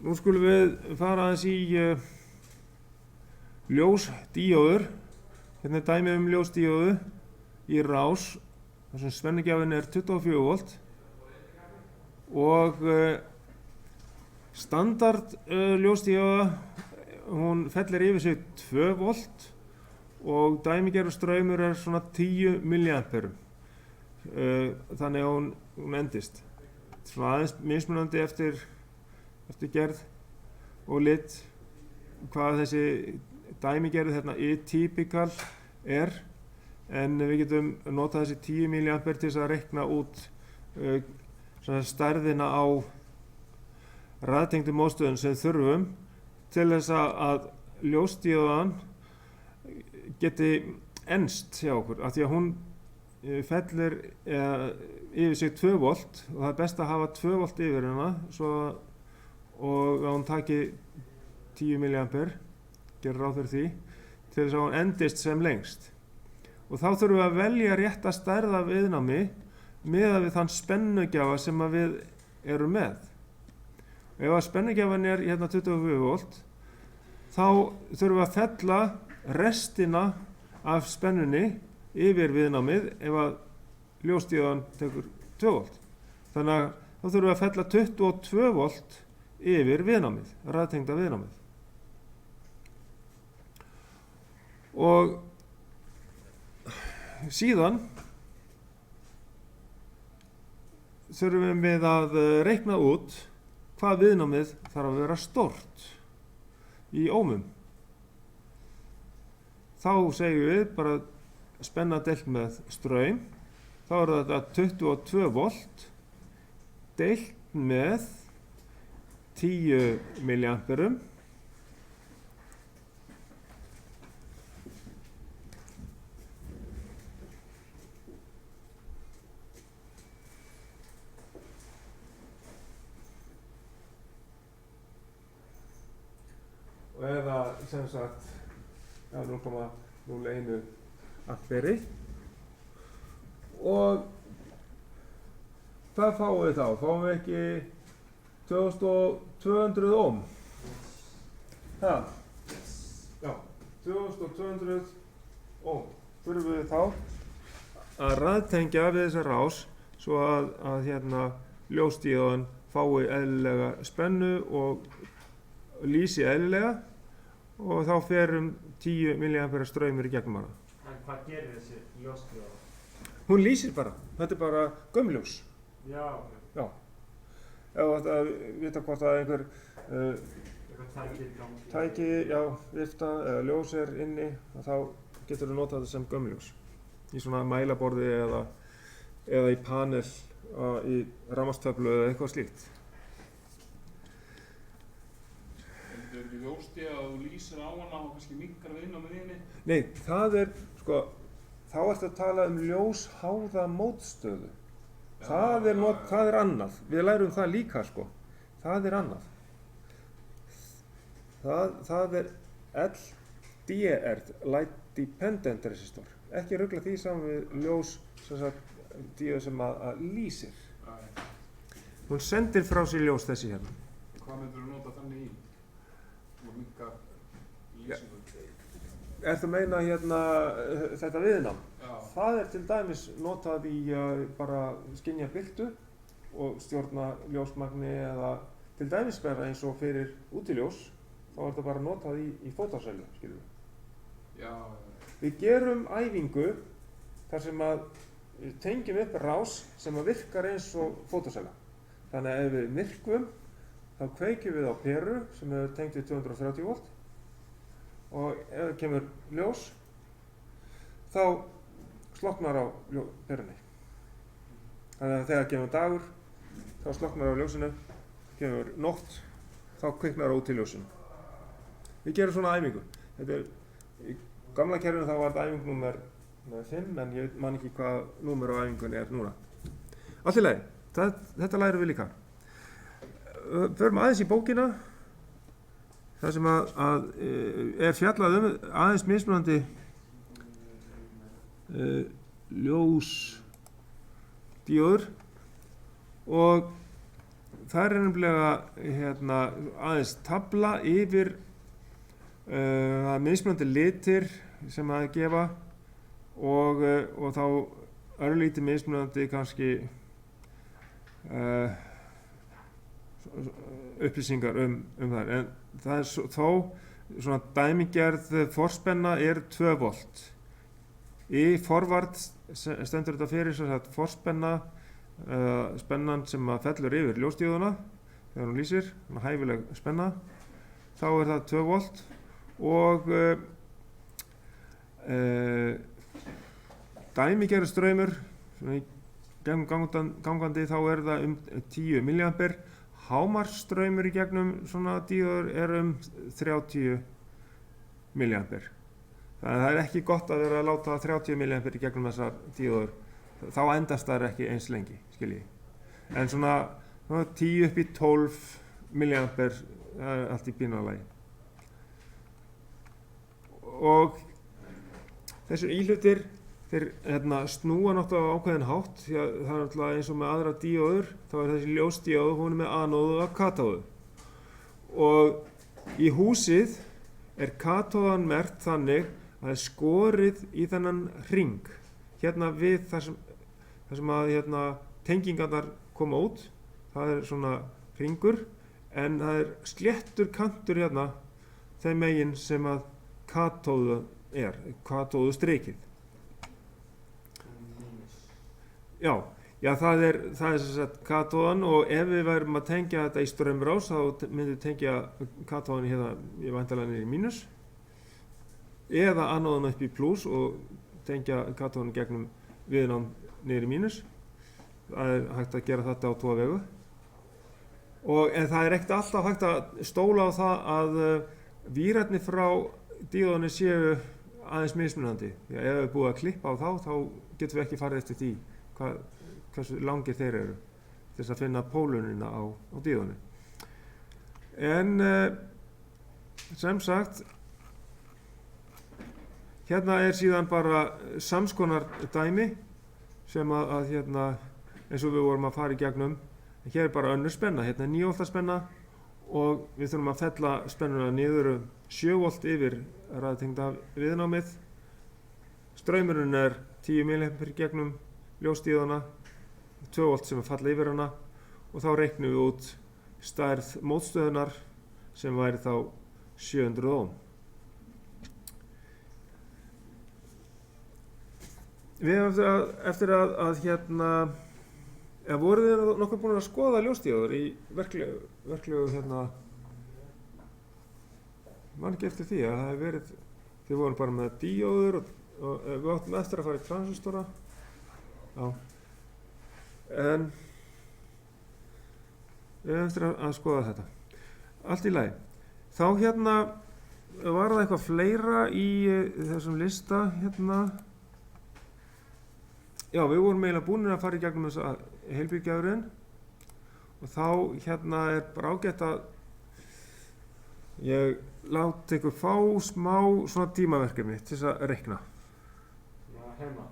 Nú skulum við fara aðeins í ljósdíóður. Hérna er dæmi ljósdíóðu í rás þar sem spennugjafinn er 24 volt og standard ljósdíóða hún fellir yfir sig 2 volt og dæmigerður straumur er svona 10 milliamperum. Þannig að hún endist. Svona aðeins mismunandi eftir gerð og lit hvað þessi dæmigerð hérna atypical er, en við getum notað þessi 10 milliampere til þess að reikna út stærðina á raðtengdum mótstöðum sem þurfum til þess að ljósdíóðan geti enst hjá okkur, af því að hún fellir yfir sig 2 volt og það er best að hafa 2 volt yfir hana og að hún taki 10 milliampere, gerir ráð fyrir því, til þess að hún endist sem lengst. Og þá þurfum við að velja rétta stærð af viðnámi miðað við þann spennugjafa sem að við erum með. Ef að spennugjafan er hérna 24 volt, þá þurfum við að fella restina af spennunni yfir viðnámið ef að ljósdíóðan tekur 2 volt. Þannig að þá þurfum við að fella 22 volt yfir viðnámið, raðtengda viðnámið. Og síðan þurfum við að reikna út hvað viðnámið þarf að vera stórt í ómum. Þá segjum við bara spenna deilt með straum, þá er þetta 22 volt deilt með 10 milliamperum og eða sem sagt 0,01 amperi og hvað fáum við þá? Fáum við ekki 2200 ohm? Já, 2200 ohm. Þurfum við þá að raðtengja við þessa rás svo að hérna ljósdíóðan fái eðlilega spennu og lýsi eðlilega og þá fer 10 milliampere straumur í gegnum hana. En hvað gerir þessi ljósdíóða? Hún lýsir bara. Þetta er bara gömljós. Já. Já. Ef þú ætti að vita hvort að einhver tæki, vifta eða ljós er inni, þá getur þú notað þetta sem gömljós. Í svona mælaborði eða í panel í rafmagnstöflu eða eitthvað slíkt. Er ekki ljósdíóða að þú lýsir á hana og kannski minnkar viðnámið inni? Nei, það er, þá ertu að tala ljósháða mótstöðu. Það er annað. Við lærum það líka, Það er annað. Það er LDR, Light Dependent Resistor. Ekki rugla því saman við ljós, díóð sem að lýsir. Hún sendir frá sér ljós þessi hérna. Hvað myndir þú nota þannig í? Og minnka lýsingu? Ertu að meina hérna þetta viðnám? Já. Það er til dæmis notað í bara skynja byltu og stjórna ljósmagni eða til dæmis bara eins og fyrir útiljós, þá er þetta bara notað í fótosælu, skilur við. Já. Við gerum æfingu þar sem að við tengjum upp rás sem að virkar eins og fótosæla. Þannig að ef við myrkvum, þá kveikjum við á peru sem er tengt við 230 volt og ef það kemur ljós, þá slokknar á perunni. Þannig að þegar kemur dagur, þá slokknar á ljósinu, kemur nótt, þá kviknar á útiljósinu. Við gerum svona æfingu. Þetta er, í gamla kerfinu þá var þetta æfing númer 5, en ég man ekki hvað númer á æfingunni er núna. Allt í lagi, þetta lærum við líka. Förum aðeins í bókina. Það sem er fjallað aðeins mismunandi ljósdíóður og það er nefnilega aðeins tabla yfir mismunandi litir sem að gefa og þá örlítið mismunandi kannski upplýsingar þar, en það er þó svona dæmigerð forspenna er 2 volt. Í forvart stendur þetta fyrir sem sagt forspenna, spennan sem að fellur yfir ljósdíóðuna þegar hún lýsir, hæfileg spenna, þá er það 2 volt og dæmigerður straumur í gegnum gangandi þá er það 10 milliampere, hámarksstraumur í gegnum svona díóður er 30 milliampere. Þannig að það er ekki gott að vera að láta 30 milliampere í gegnum þessar díóður, þá endast það ekki eins lengi, skilji. En svona 10 upp í 12 milliampere, það er allt í pínulagi. Og þessir íhlutir, þeir snúa náttúrulega á ákveðin hátt, því að það er náttúrulega eins og með aðra díóður, þá er þessi ljósdíóð, hún er með anóðu og katóðu. Og í húsið er katóðan merkt þannig að það er skorið í þennan hring, hérna við þar sem að tengingarnar koma út, það er svona hringur, en það er sléttur kantur hérna þeim megin sem að katóðu er, katóðu strikið. Já, það er sem sagt katóðan, og ef við værum að tengja þetta í straumrás þá myndum við tengja katóðan hérna í væntanlega niður í mínus eða anóðan upp í plús og tengja katóðan gegnum viðnám niður í mínus. Það er hægt að gera þetta á 2 vegu. En það er ekkert alltaf hægt að stóla á það að vírarnir frá díóðunni séu aðeins mismunandi. Því að ef við búum að klippa á þá getum við ekki farið eftir því hversu langir þeir eru til þess að finna pólunina á díóðunni. En sem sagt, hérna er síðan bara samskonar dæmi sem að eins og við vorum að fara í gegnum. Hér er bara önnur spenna, hérna er 9 volta spenna og við þurfum að fella spennuna niður 7 volt yfir raftengda viðnámið. Straumurinn er 10 milliampere gegnum ljósdíóðuna, 2 volt sem falla yfir hana, og þá reiknum við út stærð mótstöðunar sem væri þá 700 ohm. Við hefum eftir að voruð þið nokkuð búin að skoða ljósdíóður í verklegu man ekki eftir því að það hefur verið, þið voru bara með díóður og við áttum eftir að fara í transistora. Já. En við hefum eftir að skoða þetta. Allt í lagi. Þá var það eitthvað fleira í þessum lista Já, við vorum eiginlega búin að fara í gegnum þessa heilbyrgjaðurinn og þá er bara ágætt að ég láti ykkur fá smá svona tímaverkefni til þess að reikna. Já, heima.